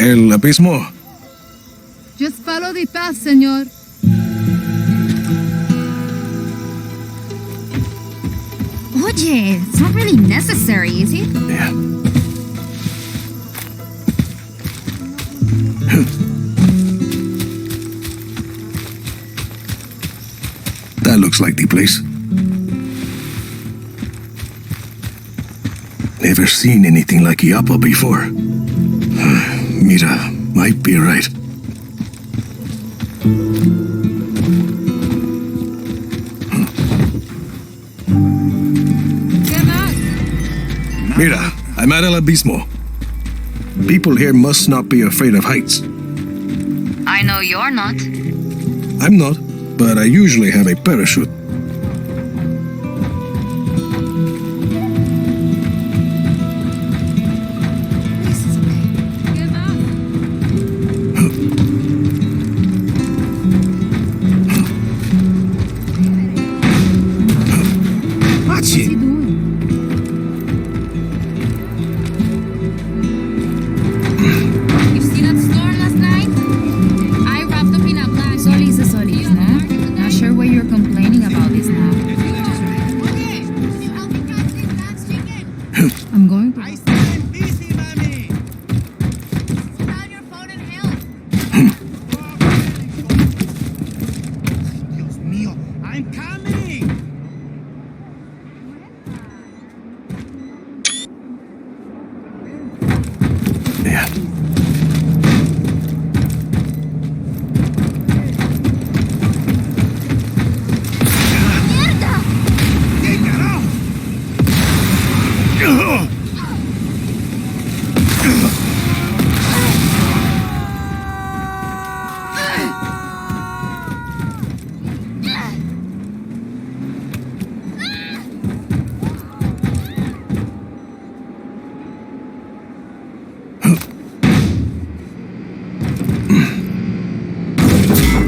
El Abismo. Just follow the path, senor. Oye, it's not really necessary, is it? Yeah. That looks like the place. Never seen anything like Iapa before. Mira might be right. Mira, I'm at El Abismo. People here must not be afraid of heights. I know you're not. I'm not, but I usually have a parachute. What's he doing? You see that storm last night? I wrapped up in a blanket. Solis is Solis, no? Not sure why you're complaining about this now. I'm going to. I stand busy, mami. Sit down your phone and help. Dios mío, I'm coming. Yeah. ¿Qué carajo?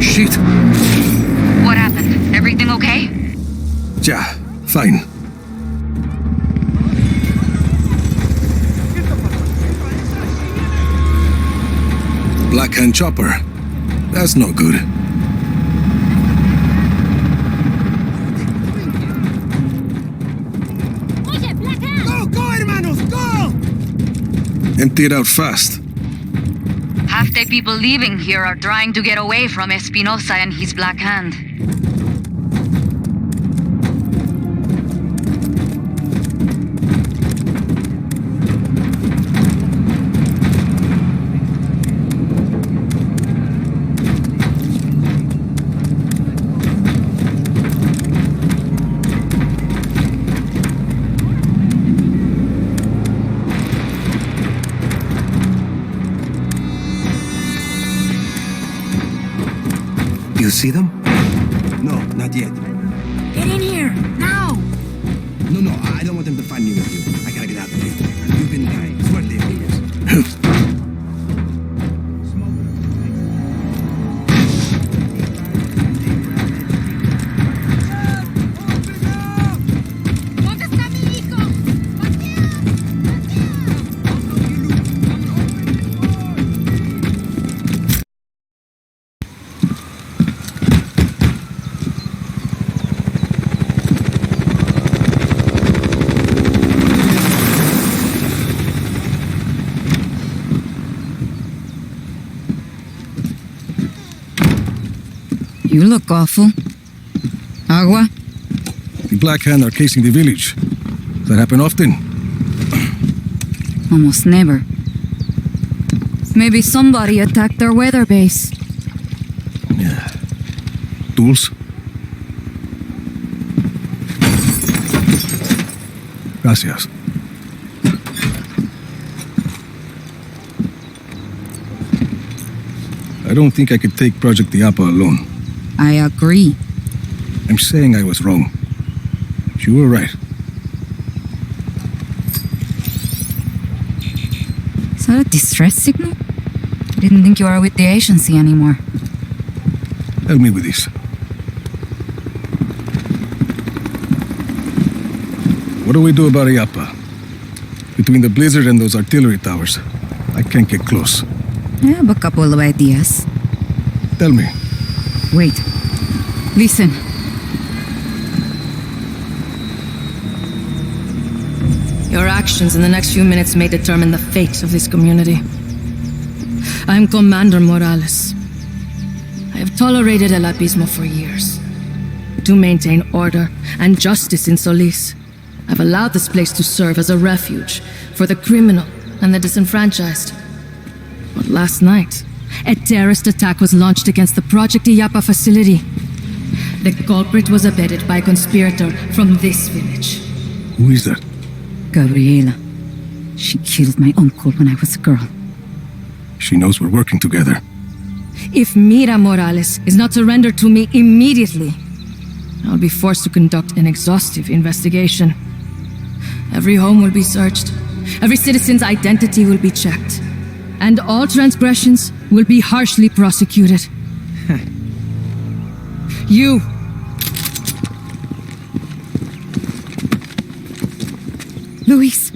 Shit. What happened? Everything okay? Yeah, fine. Black Hand Chopper. That's no good. Go, go, hermanos, go! Empty it out fast. Half the people leaving here are trying to get away from Espinosa and his Black Hand. You see them? No, not yet. Get in here, now! No, I don't want them to find me with you. I gotta get out of here. You've been kind. Suerte, amigos. ¿Dónde está mi hijo? You look awful. Agua? The Black Hand are casing the village. Does that happen often? Almost never. Maybe somebody attacked their weather base. Yeah. Tools? Gracias. I don't think I could take Project Iapa alone. I agree. I'm saying I was wrong. You were right. Is that a distress signal? I didn't think you were with the agency anymore. Help me with this. What do we do about Iapa? Between the blizzard and those artillery towers, I can't get close. I have a couple of ideas. Tell me. Wait. Listen. Your actions in the next few minutes may determine the fate of this community. I am Commander Morales. I have tolerated El Abismo for years. To maintain order and justice in Solis, I've allowed this place to serve as a refuge for the criminal and the disenfranchised. But last night, a terrorist attack was launched against the Project Iyapa facility. The culprit was abetted by a conspirator from this village. Who is that? Gabriela. She killed my uncle when I was a girl. She knows we're working together. If Mira Morales is not surrendered to me immediately, I'll be forced to conduct an exhaustive investigation. Every home will be searched, every citizen's identity will be checked, and all transgressions will be harshly prosecuted. You! Luis!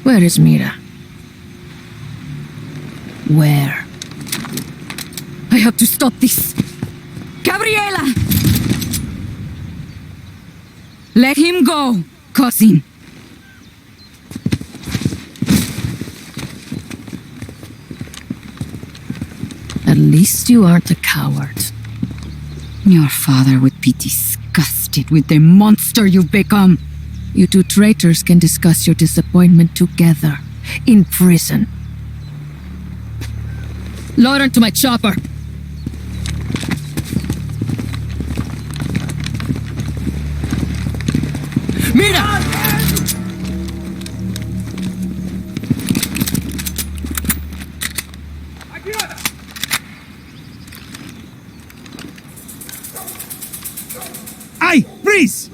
Where is Mira? Where? I have to stop this! Gabriela! Let him go, cousin! At least you aren't a coward. Your father would be disgusted with the monster you've become. You two traitors can discuss your disappointment together, in prison. Load onto my chopper! Mira! Ay! Freeze!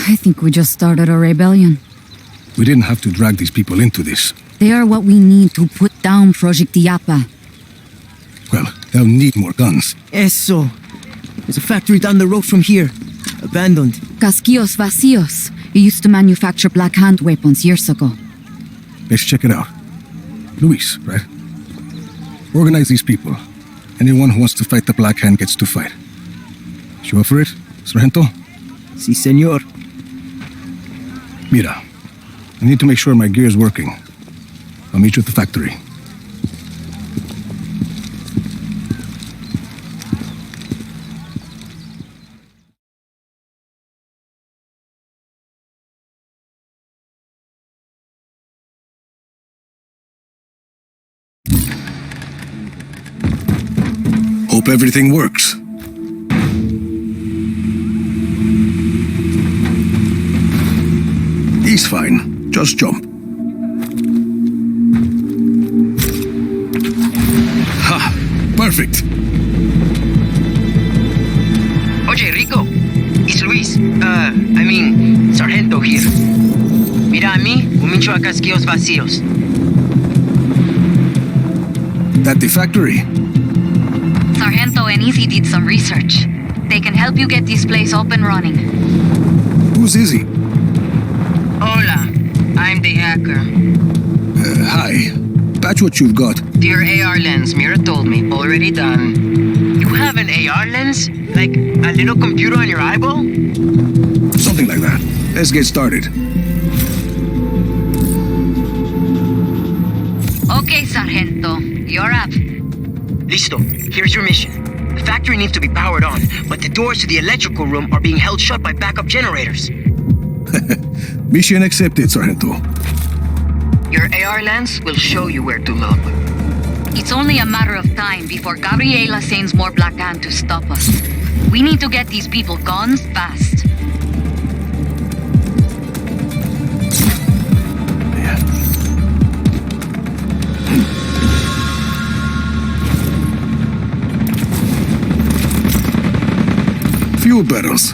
I think we just started a rebellion. We didn't have to drag these people into this. They are what we need to put down Project Iyapa. Well, they'll need more guns. Eso. There's a factory down the road from here. Abandoned. Casquillos Vacios. It used to manufacture black hand weapons years ago. Let's check it out. Luis, right? Organize these people. Anyone who wants to fight the Black Hand gets to fight. You up for it, Sargento? Si, senor. Mira, I need to make sure my gear is working. I'll meet you at the factory. Hope everything works. He's fine. Just jump. Ha! Perfect. Oye, Rico. It's Luis. Sargento here. Mira a mí, un mincho a casquillos vacíos. At the factory. Sargento and Izzy did some research. They can help you get this place up and running. Who's Izzy? Hola. Prime Day hacker. Hi. Patch what you've got. Dear AR lens, Mira told me. Already done. You have an AR lens? Like a little computer on your eyeball? Something like that. Let's get started. Okay, Sargento. You're up. Listo. Here's your mission. The factory needs to be powered on, but the doors to the electrical room are being held shut by backup generators. Mission accepted, Sargento. Your AR lens will show you where to look. It's only a matter of time before Gabriela sends more Black Hand to stop us. We need to get these people guns fast. Fuel barrels.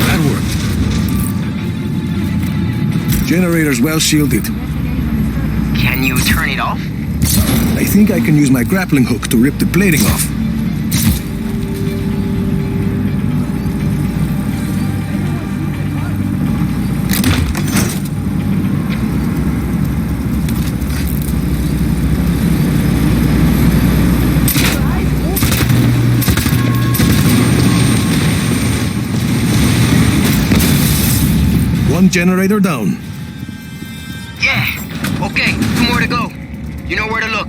That worked. Generator's well shielded. Can you turn it off? I think I can use my grappling hook to rip the plating off. One generator down. Yeah. Okay, 2 more to go. You know where to look.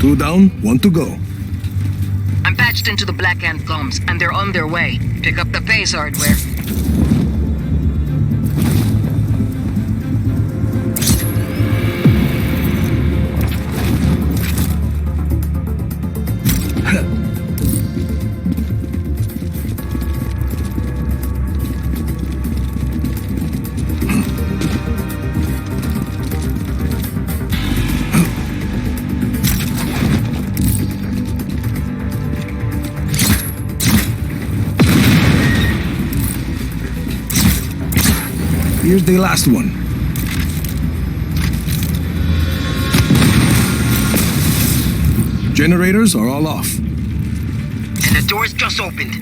Two down, one to go. I'm patched into the Black Hand comms, and they're on their way. Pick up the base hardware. Here's the last one. Generators are all off. And the doors just opened.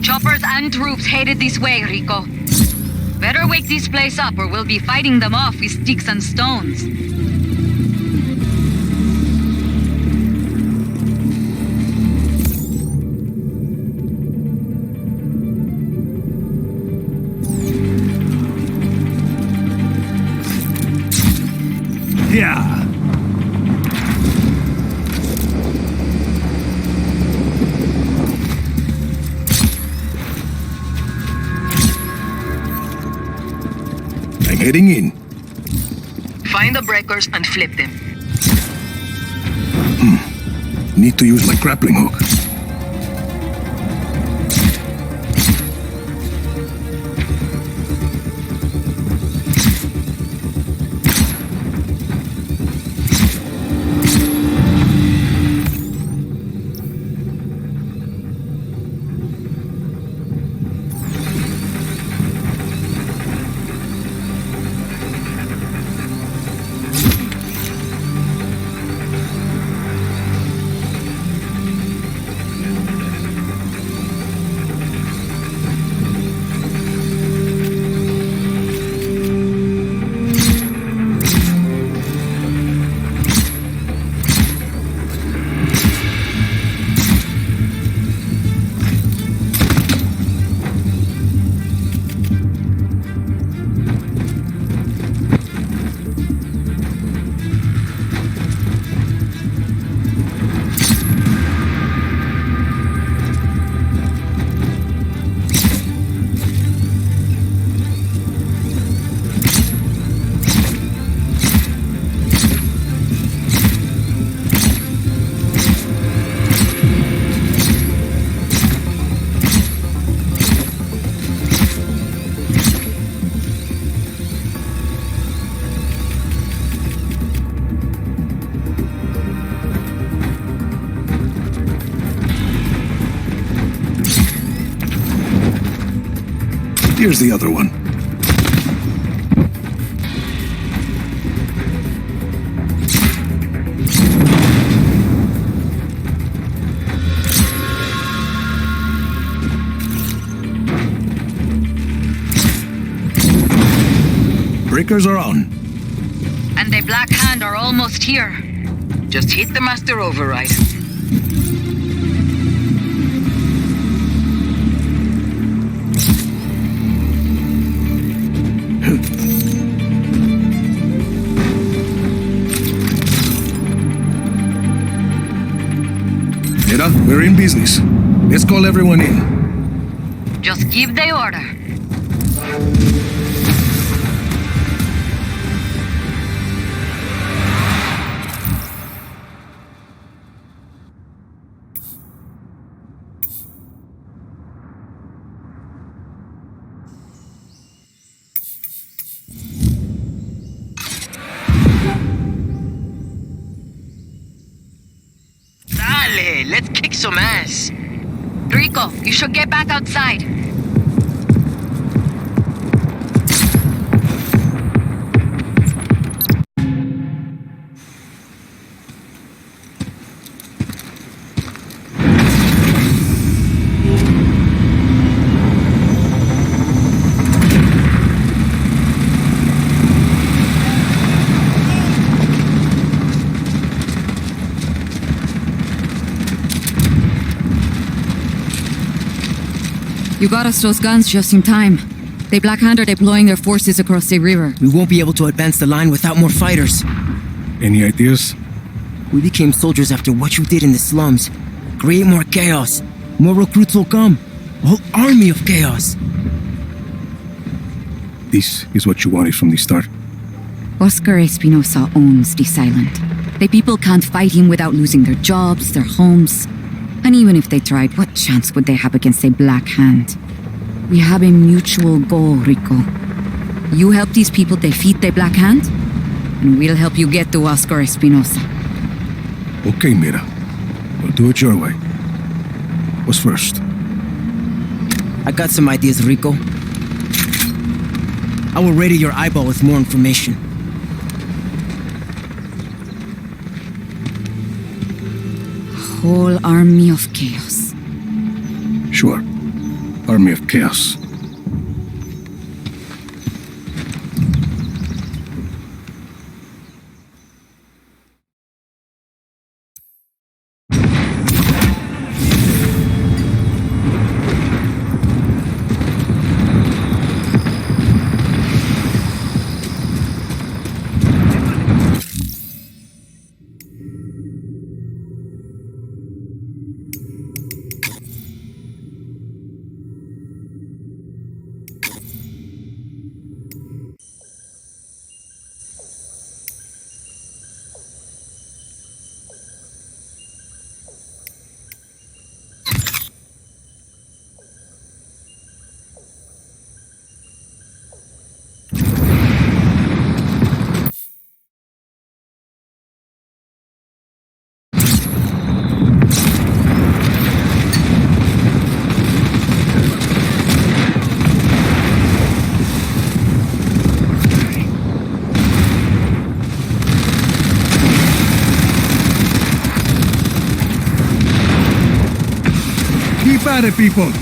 Choppers and troops headed this way, Rico. Better wake this place up or we'll be fighting them off with sticks and stones. Yeah. I'm heading in. Find the breakers and flip them. Need to use my grappling hook. Here's the other one. Breakers are on. And the Black Hand are almost here. Just hit the master override. Mira, we're in business. Let's call everyone in. Just give the order. Dale, let's kick some ass. Rico, you should get back outside. You got us those guns just in time. The Black Hand are deploying their forces across the river. We won't be able to advance the line without more fighters. Any ideas? We became soldiers after what you did in the slums. Create more chaos. More recruits will come. A whole army of chaos. This is what you wanted from the start. Oscar Espinosa owns the Silent. The people can't fight him without losing their jobs, their homes. And even if they tried, what chance would they have against a Black Hand? We have a mutual goal, Rico. You help these people defeat the Black Hand, and we'll help you get to Oscar Espinosa. Okay, Mira. We'll do it your way. What's first? I got some ideas, Rico. I will radio your eyeball with more information. Whole army of chaos. Sure. Army of Chaos. Keep at it, people!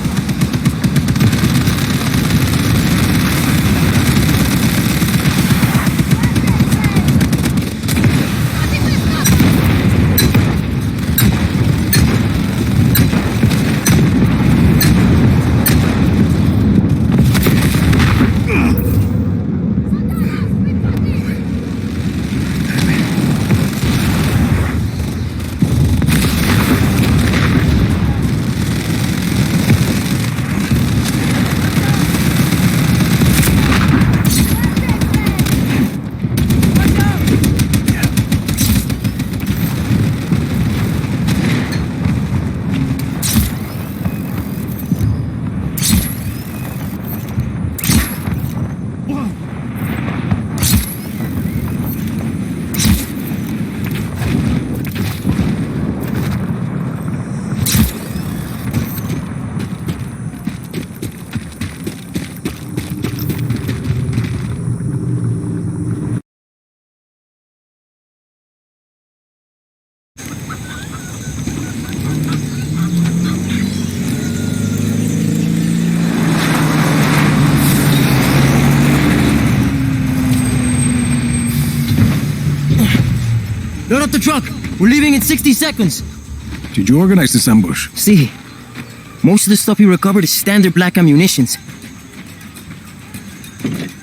truck. We're leaving in 60 seconds. Did you organize this ambush? See, most of the stuff we recovered is standard black ammunitions.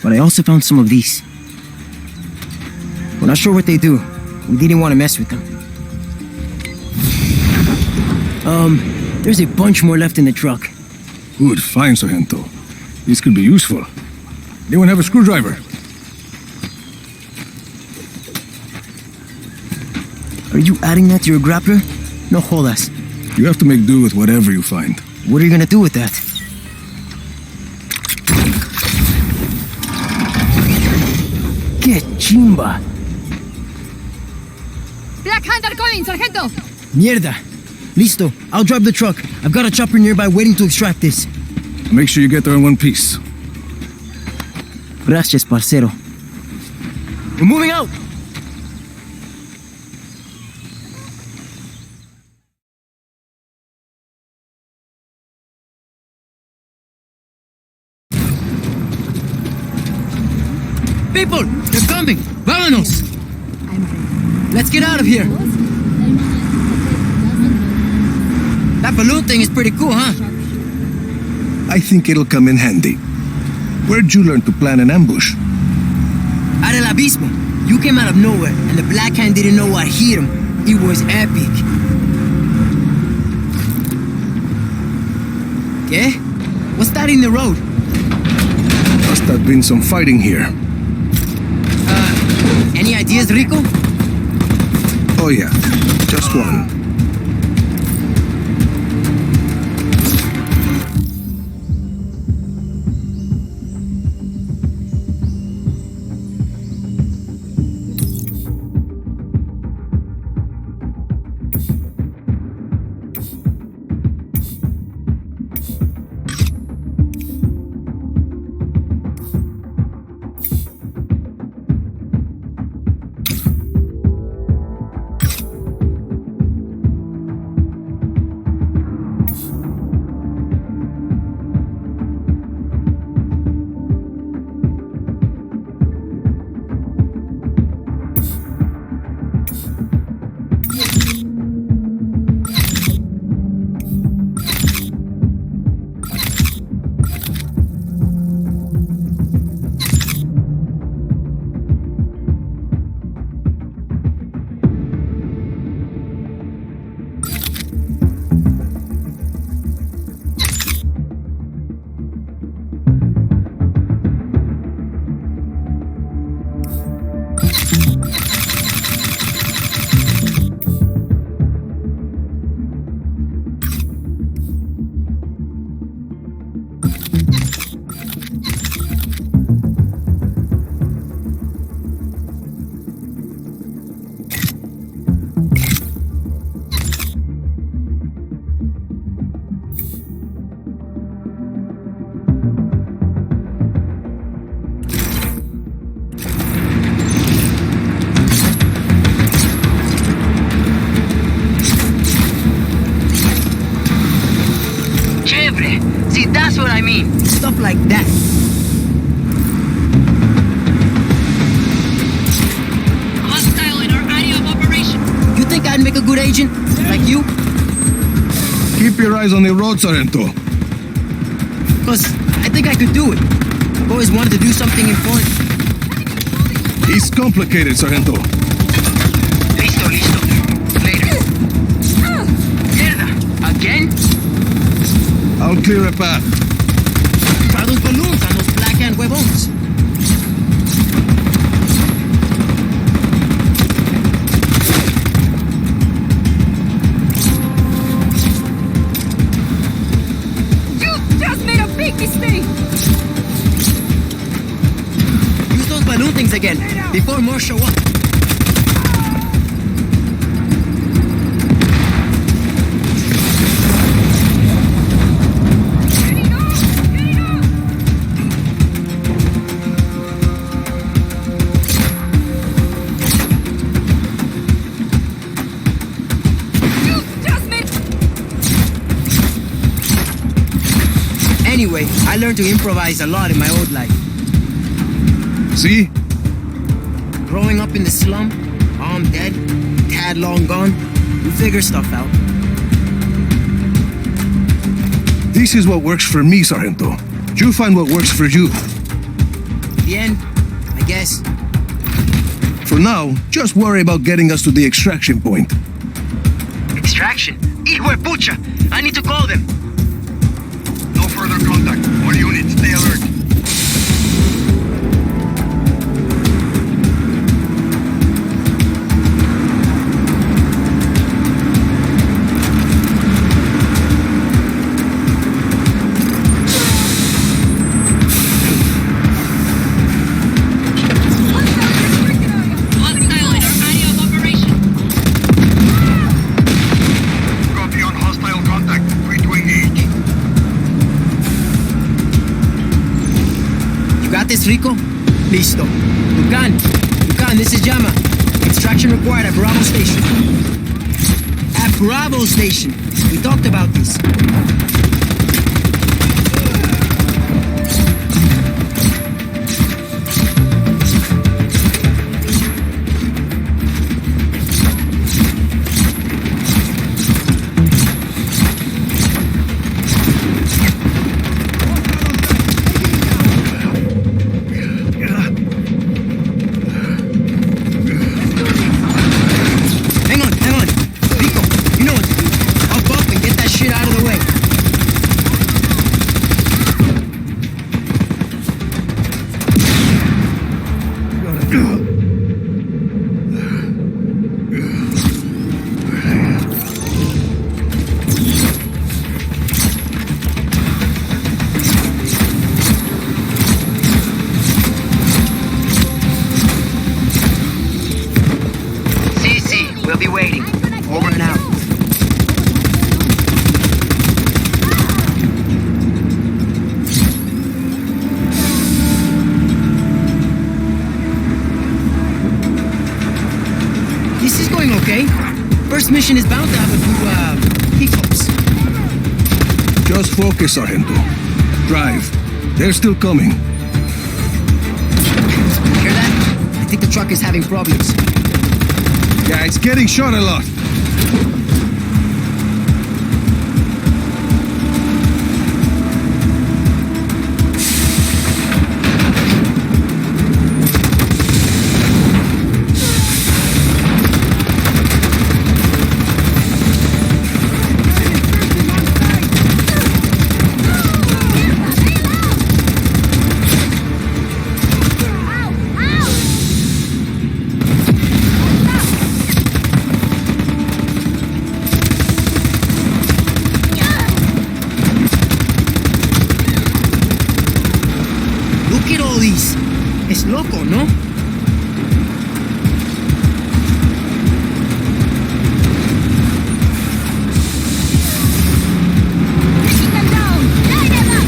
But I also found some of these. We're not sure what they do. We didn't want to mess with them. There's a bunch more left in the truck. Good find, Sargento. These could be useful. Anyone have a screwdriver? Are you adding that to your grappler? No jodas. You have to make do with whatever you find. What are you gonna do with that? Que chimba! Black Hand are coming, Sargento! Mierda! Listo, I'll drive the truck. I've got a chopper nearby waiting to extract this. Make sure you get there in one piece. Gracias, parcero. We're moving out! People! They're coming! Vámonos! Let's get out of here! That balloon thing is pretty cool, huh? I think it'll come in handy. Where'd you learn to plan an ambush? Out el abismo. You came out of nowhere, and the Black Hand didn't know what hit him. It was epic. ¿Qué? What's that in the road? Must have been some fighting here. Any ideas, Rico? Oh yeah, just one. See, that's what I mean. Stuff like that. Hostile in our area of operation. You think I'd make a good agent? Like you? Keep your eyes on the road, Sargento. Because I think I could do it. I've always wanted to do something important. He's complicated, Sargento. Listo, listo. Later. Mierda. Again? I'll clear a path. Try those balloons on those Black Hand huevones. You just made a big mistake! Use those balloon things again, before more show up. Anyway, I learned to improvise a lot in my old life. See? Growing up in the slum, mom, dad, dad long gone. We figure stuff out. This is what works for me, Sargento. You find what works for you. The end, I guess. For now, just worry about getting us to the extraction point. Extraction? Pucha! I need to call them. No further contact. All units, stay alert. Copy on hostile contact. Free to engage. You got this, Rico? Listo. Lucan, this is Llama. Extraction required at Bravo Station. At Bravo Station. We talked about this. Hang on. Rico, you know what to do. Up and get that shit out of the way. CC, we'll be waiting. Over and out. This is going okay. First mission is bound to have a few, hiccups. Just focus, Sargento. Drive. They're still coming. Hear that? I think the truck is having problems. Yeah, it's getting shot a lot. Look at all these. Es loco, ¿no? Taking them down! Line them up!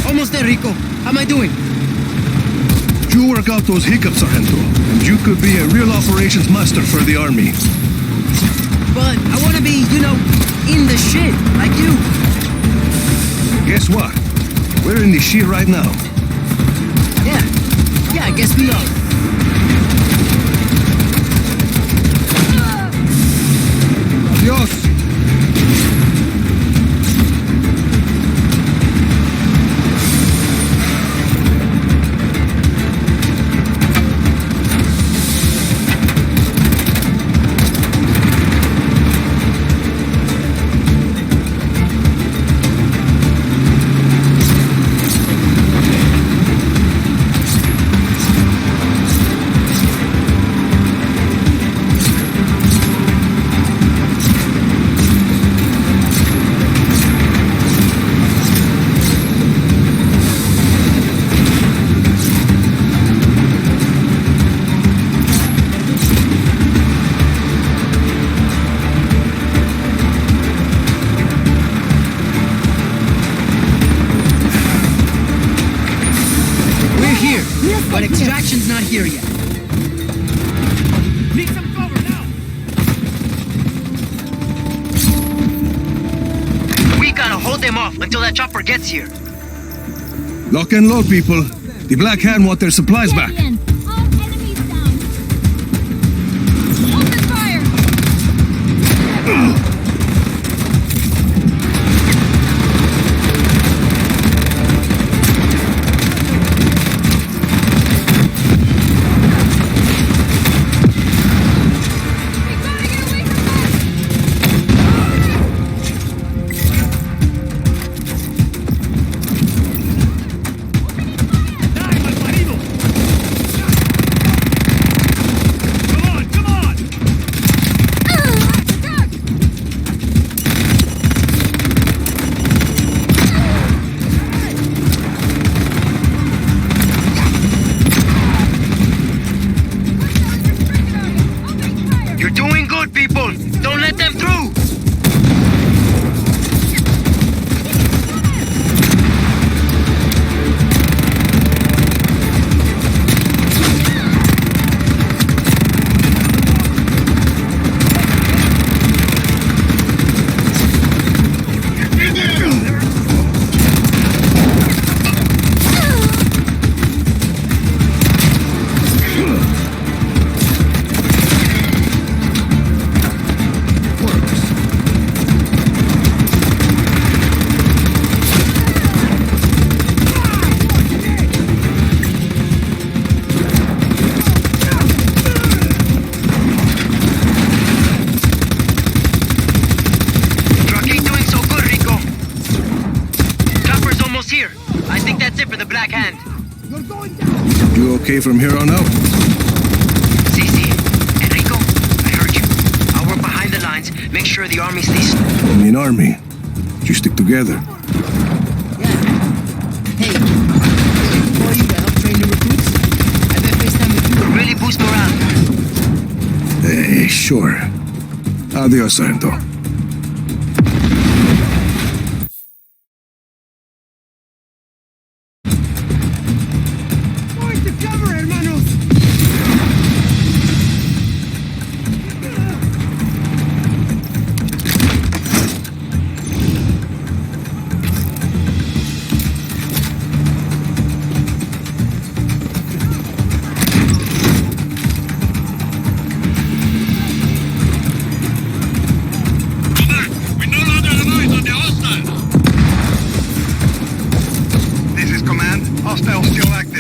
Almost there, Rico. How am I doing? You work out those hiccups, Sargento, and you could be a real operations master for the army. But I want to be, in the shit, like you. Guess what? We're in the shit right now. Yeah, I guess we are. Adios. But extraction's not here yet. Need some cover now! We gotta hold them off until that chopper gets here. Lock and load, people. The Black Hand want their supplies back. All enemies down. Open fire! We gotta get away from that! Die, my marido! Come on, come on! You're doing good, people. Don't let them through. Truck ain't doing so good, Rico. Chopper's almost here. I think that's it for the Black Hand. You okay from here on out? Cece, Enrico, I heard you. I'll work behind the lines, make sure the army stays. In an army, you stick together. Hey, call you to help train the recruits? I bet FaceTime with you. Really boost morale. Sure. Adios, Sargento. Point to cover, hermanos! This is command. Hostile still active.